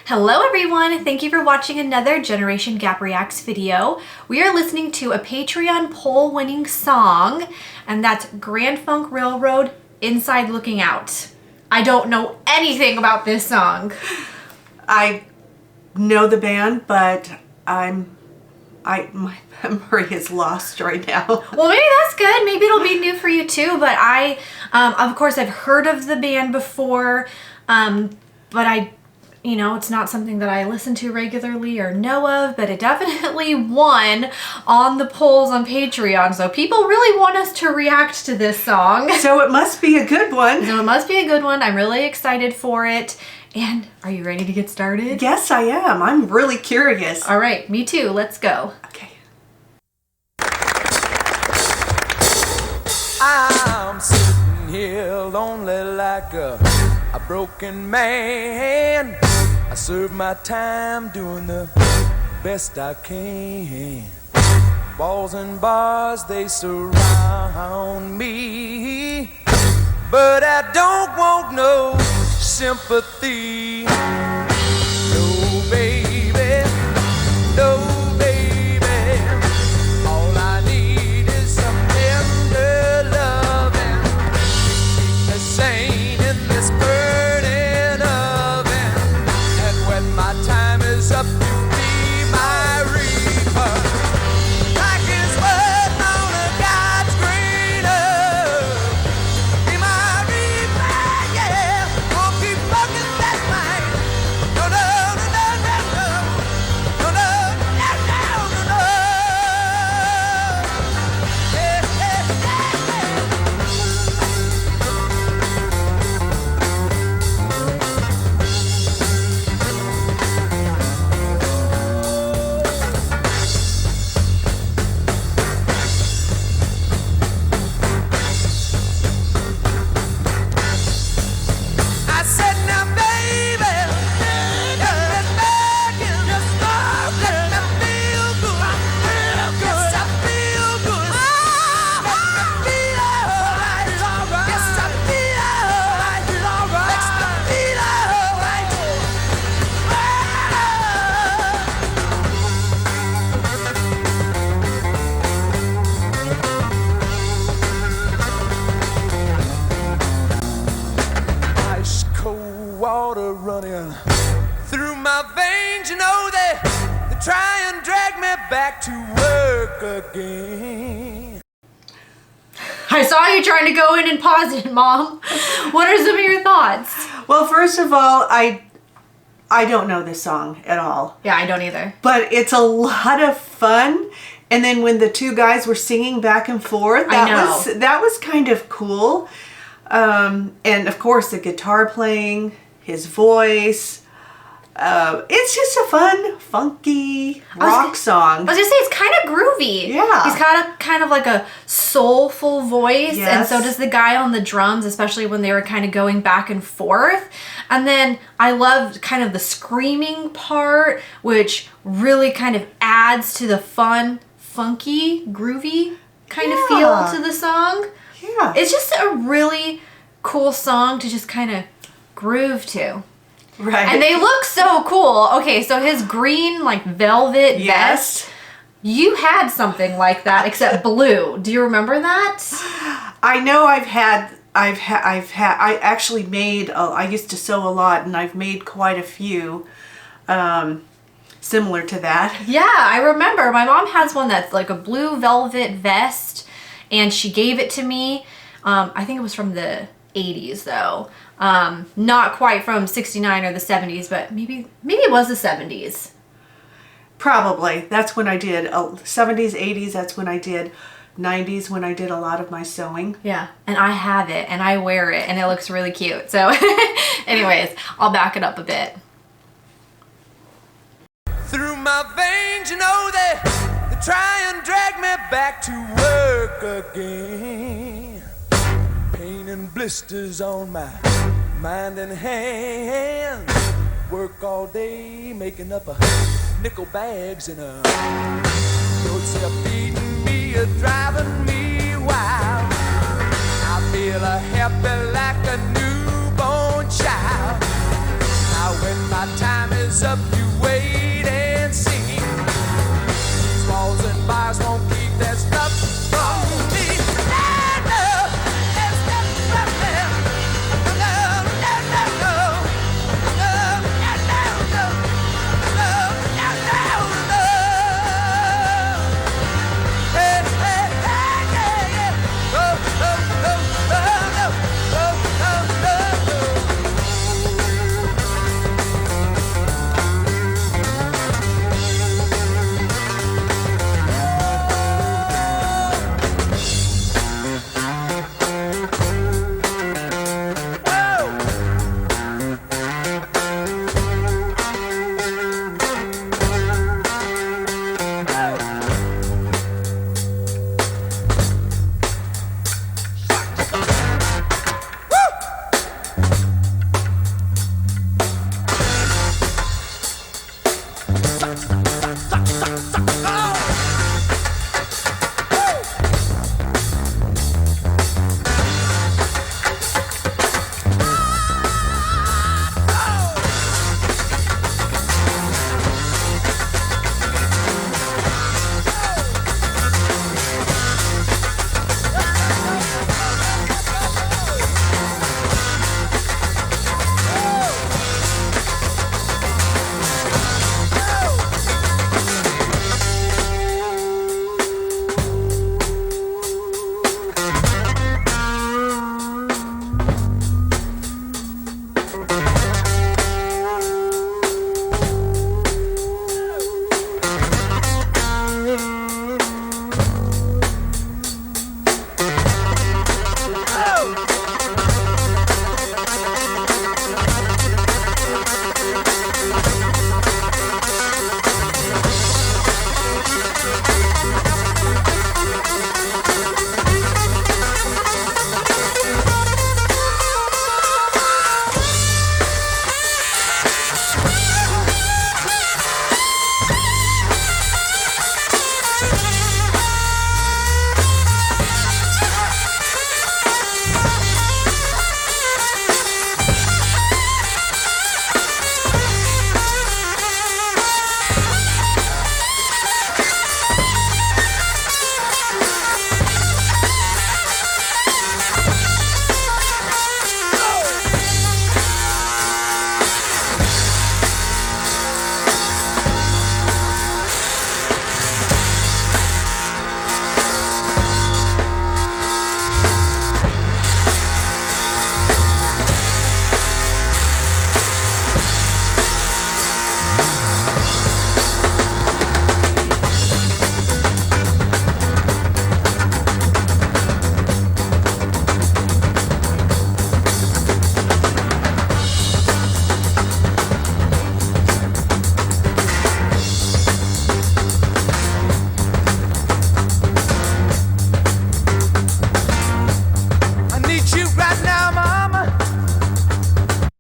Hello everyone, thank you for watching another Generation Gap Reacts video. We are listening to a Patreon poll winning song, and that's Grand Funk Railroad, Inside Looking Out. I don't know anything about this song. I know the band, but my memory is lost right now. Well, maybe that's good. Maybe it'll be new for you too, but of course I've heard of the band before, but it's not something that I listen to regularly or know of, but it definitely won on the polls on Patreon. So people really want us to react to this song. So it must be a good one. I'm really excited for it. And are you ready to get started? Yes, I am. I'm really curious. All right, me too. Let's go. Okay. I'm sitting here lonely like a broken man. I serve my time doing the best I can. Walls and bars, they surround me, but I don't want no sympathy. No, baby, no, baby. All I need is some tender loving. Keep me sane in this burning oven. And when my time is up, you be my reaper. Like his word on a God's green earth. Be my reaper, yeah. Won't keep fucking that man. No, no, no, no, no, no. No, no, no, no, no, no. Yeah, yeah, I said now, baby, just begging, just stop, let me feel good, yes, I feel good, let me feel alright, yes, I feel alright, makes me feel alright. Ice cold water running through my veins, you know they try and drag me back to work again. I saw you trying to go in and pause it, Mom. What are some of your thoughts? Well, first of all, I don't know this song at all. Yeah, I don't either. But it's a lot of fun. And then when the two guys were singing back and forth, I know. that was kind of cool. And of course the guitar playing, his voice. It's just a fun, funky rock song. I was gonna say it's kind of groovy. Yeah. He's got kind of like a soulful voice, Yes. and so does the guy on the drums, especially when they were kind of going back and forth. And then I loved kind of the screaming part, which really kind of adds to the fun, funky, groovy kind of feel to the song. Yeah. It's just a really cool song to just kind of groove to. Right. And they look so cool. Okay, so his green like velvet vest. You had something like that except blue. Do you remember that? I know I actually made, I used to sew a lot, and I've made quite a few similar to that. Yeah, I remember. My mom has one that's like a blue velvet vest, and she gave it to me. I think it was from the 80s though. Not quite from 69 or the 70s, but maybe it was the 70s. Probably. That's when I did. 70s, 80s, that's when I did. 90s when I did a lot of my sewing. Yeah, and I have it, and I wear it, and it looks really cute. So anyways, I'll back it up a bit. Through my veins, you know they try and drag me back to work again. Pain and blisters on my mind and hands. Work all day making up nickel bags in a notes are beating me, driving me wild. I feel happy like a newborn child. Now when my time is It's up, you wait and see. These walls and bars won't keep that stuff from me.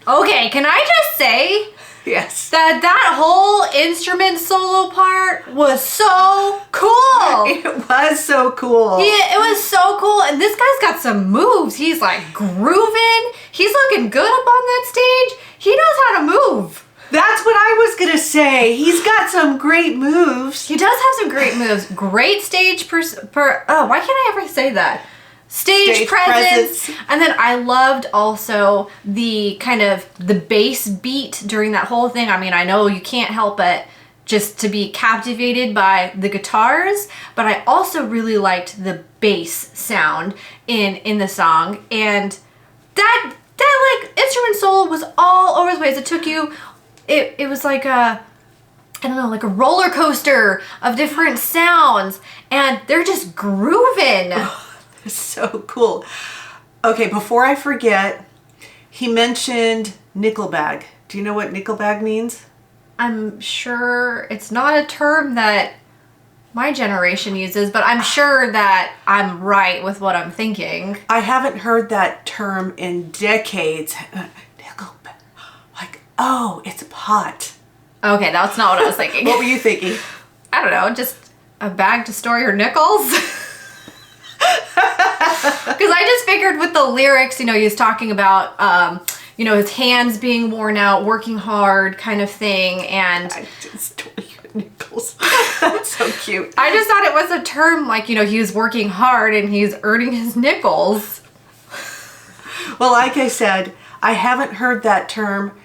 Okay, can I just say Yes. that whole instrument solo part was so cool. It was so cool. Yeah, it was so cool. And this guy's got some moves. He's like grooving. He's looking good up on that stage. He knows how to move. That's what I was gonna say. He's got some great moves. He does have some great moves. Great stage why can't I ever say that? Stage presence. And then I loved also the kind of the bass beat during that whole thing. I mean, I know you can't help but just to be captivated by the guitars, but I also really liked the bass sound in the song. And that like instrument solo was all over the place. It took you, it was like I don't know, like a roller coaster of different sounds, and they're just grooving. So cool. Okay, before I forget, he mentioned nickel bag. Do you know what nickel bag means? I'm sure it's not a term that my generation uses, but I'm sure that I'm right with what I'm thinking. I haven't heard that term in decades. Nickel bag. Like, oh, it's pot. Okay, that's not what I was thinking. What were you thinking? I don't know, just a bag to store your nickels? Because I just figured with the lyrics, you know, he was talking about, you know, his hands being worn out, working hard kind of thing. And I just told you nickels. That's so cute. I just thought it was a term like, you know, he was working hard and he's earning his nickels. Well, like I said, I haven't heard that term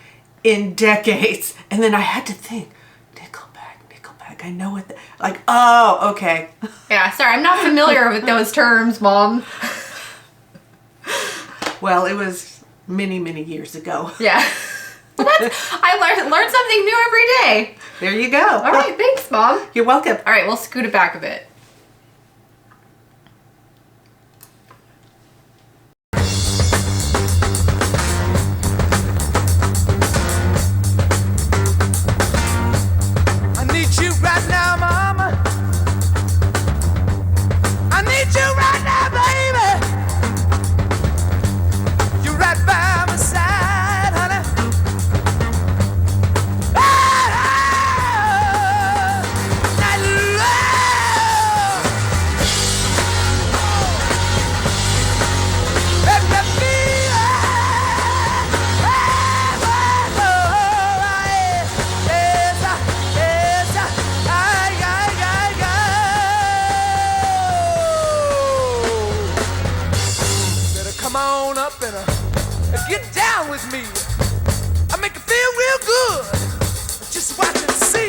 in decades. And then I had to think, Nickelback, I know what, like, oh, okay. Yeah, sorry, I'm not familiar with those terms, Mom. Well, it was many, many years ago. Yeah. I learned something new every day. There you go. All right, thanks, Mom. You're welcome. All right, we'll scoot it back a bit. I need you right now, mama. I need you right now, baby. You're right by my side, honey. Come on up and get down with me. I make it feel real good. Just watch and see.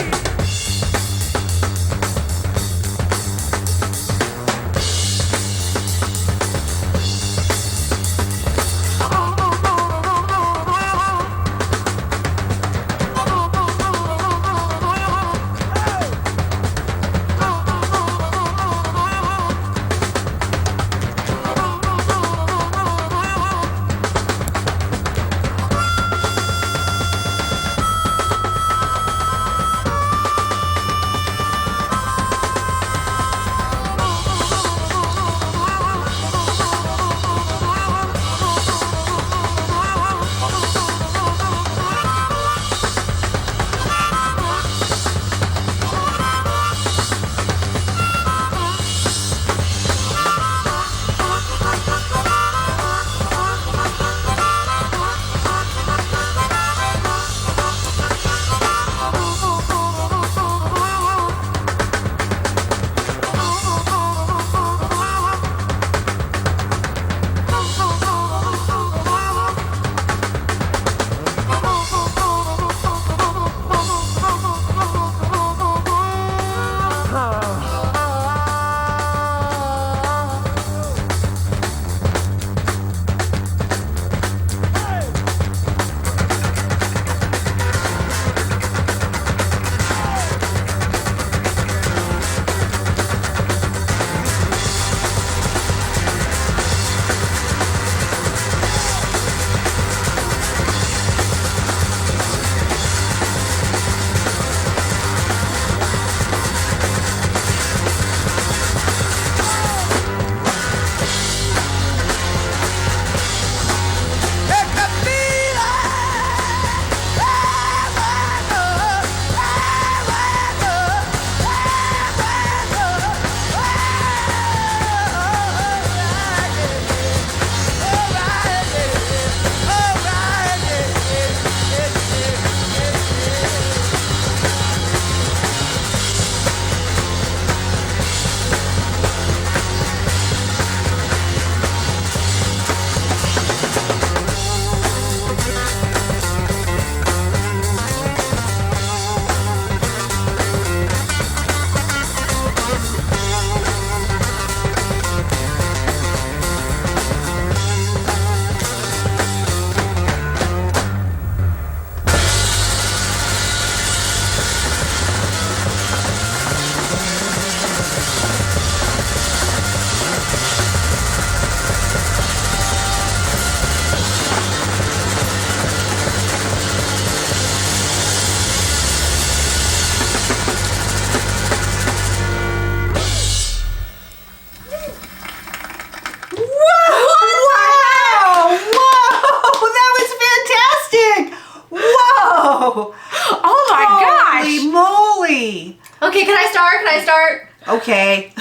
Okay, can I start? Okay.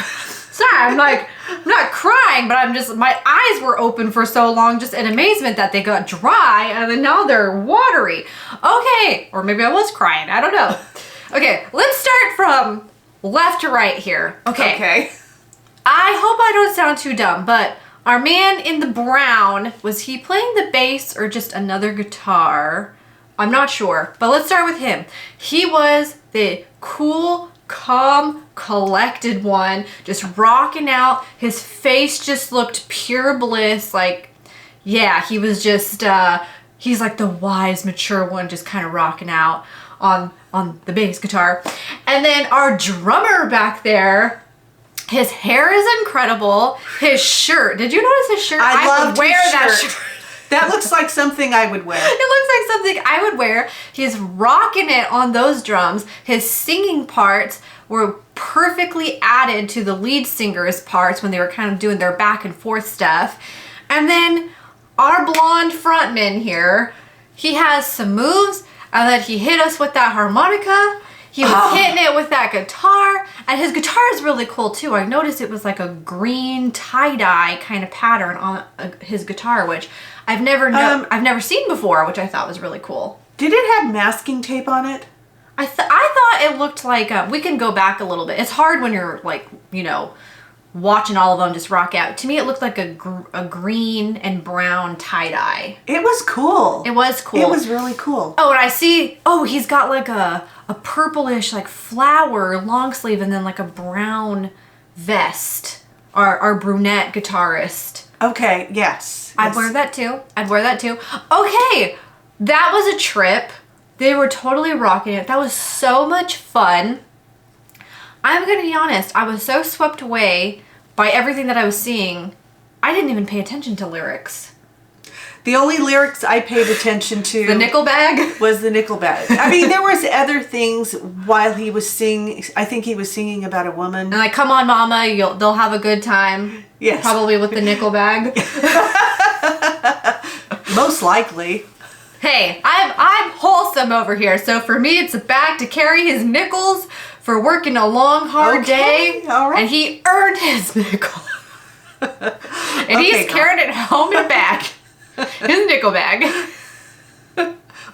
Sorry, I'm not not crying, but my eyes were open for so long just in amazement that they got dry and then now they're watery. Okay, or maybe I was crying, I don't know. Okay, let's start from left to right here. Okay. I hope I don't sound too dumb, but our man in the brown, was he playing the bass or just another guitar? I'm not sure, but let's start with him. He was the cool, calm, collected one, just rocking out. His face just looked pure bliss. Like, yeah, he was just, he's like the wise, mature one, just kind of rocking out on the bass guitar. And then our drummer back there, his hair is incredible. His shirt, did you notice his shirt? I would wear that shirt. That looks like something I would wear. It looks like something I would wear. He's rocking it on those drums. His singing parts were perfectly added to the lead singer's parts when they were kind of doing their back and forth stuff. And then our blonde frontman here, he has some moves, and then he hit us with that harmonica. He was hitting it with that guitar, and his guitar is really cool too. I noticed it was like a green tie-dye kind of pattern on his guitar, which I've never seen before, which I thought was really cool. Did it have masking tape on it? I thought it looked like, we can go back a little bit. It's hard when you're like, you know, watching all of them just rock out. To me, it looked like a green and brown tie-dye. It was cool. It was cool. It was really cool. Oh, and I see, he's got like a purplish like flower long sleeve and then like a brown vest. Our brunette guitarist. Okay, yes. I'd wear that too. Okay, that was a trip. They were totally rocking it. That was so much fun. I'm gonna be honest, I was so swept away by everything that I was seeing, I didn't even pay attention to lyrics. The only lyrics I paid attention to... The nickel bag? Was the nickel bag. I mean, there was other things while he was singing. I think he was singing about a woman. And like, come on mama, they'll have a good time. Yes. Probably with the nickel bag. Most likely. Hey, I'm wholesome over here, so for me it's a bag to carry his nickels for working a long, hard day. All right. And he earned his nickel. And he's carrying it home and back. His nickel bag.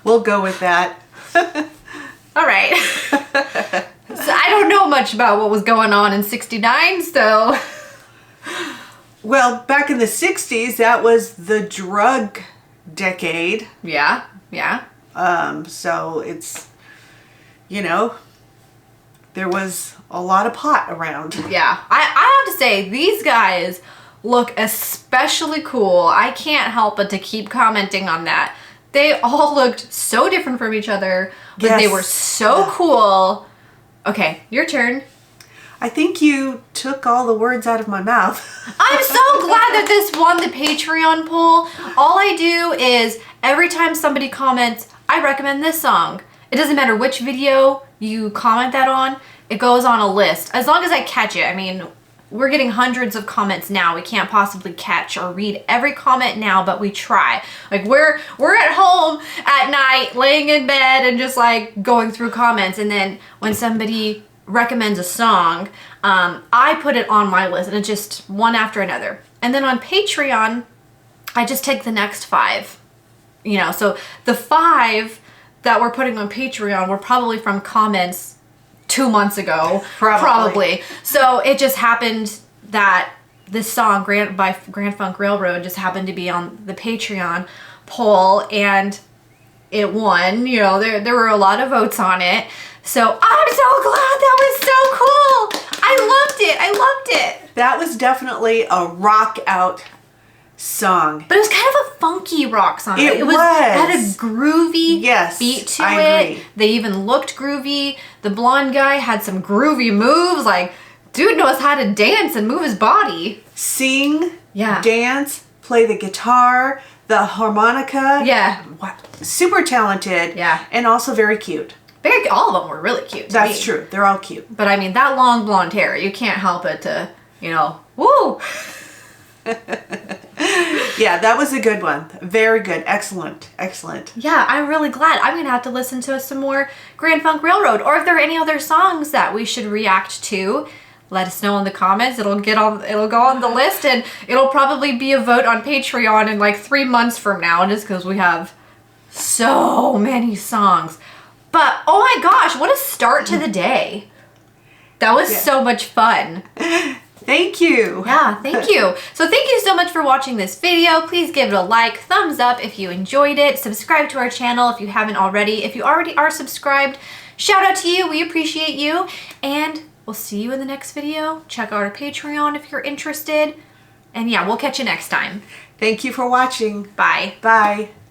We'll go with that. All right. So I don't know much about what was going on in '69, so... Well, back in the 60s, that was the drug decade. Yeah. So it's, you know, there was a lot of pot around. Yeah. I have to say, these guys look especially cool. I can't help but to keep commenting on that. They all looked so different from each other, but yes. They were so cool. Okay, your turn. I think you took all the words out of my mouth. I'm so glad that this won the Patreon poll. All I do is every time somebody comments, I recommend this song. It doesn't matter which video you comment that on, it goes on a list. As long as I catch it. I mean, we're getting hundreds of comments now. We can't possibly catch or read every comment now, but we try. Like we're at home at night, laying in bed and just like going through comments. And then when somebody recommends a song, I put it on my list and it's just one after another. And then on Patreon, I just take the next 5. You know, so the 5 that we're putting on Patreon were probably from comments 2 months ago. Probably. So it just happened that this song by Grand Funk Railroad just happened to be on the Patreon poll and it won. You know, there were a lot of votes on it. So I'm so glad. That was so cool. I loved it. That was definitely a rock out song. But it was kind of a funky rock song. It was. It had a groovy beat to I it. agree. They even looked groovy. The blonde guy had some groovy moves. Like, dude knows how to dance and move his body. Sing, dance, play the guitar, the harmonica. Yeah. Wow. Super talented. Yeah. And also very cute. All of them were really cute. That's true. They're all cute. But I mean, that long blonde hair, you can't help it to, you know, woo! Yeah, that was a good one. Very good. Excellent. Yeah, I'm really glad. I'm going to have to listen to some more Grand Funk Railroad. Or if there are any other songs that we should react to, let us know in the comments. It'll go on the list, and it'll probably be a vote on Patreon in like 3 months from now, just because we have so many songs. But oh my gosh, what a start to the day. That was so much fun. Thank you. Yeah, thank you. So thank you so much for watching this video. Please give it a like, thumbs up if you enjoyed it. Subscribe to our channel if you haven't already. If you already are subscribed, shout out to you. We appreciate you. And we'll see you in the next video. Check out our Patreon if you're interested. And yeah, we'll catch you next time. Thank you for watching. Bye. Bye.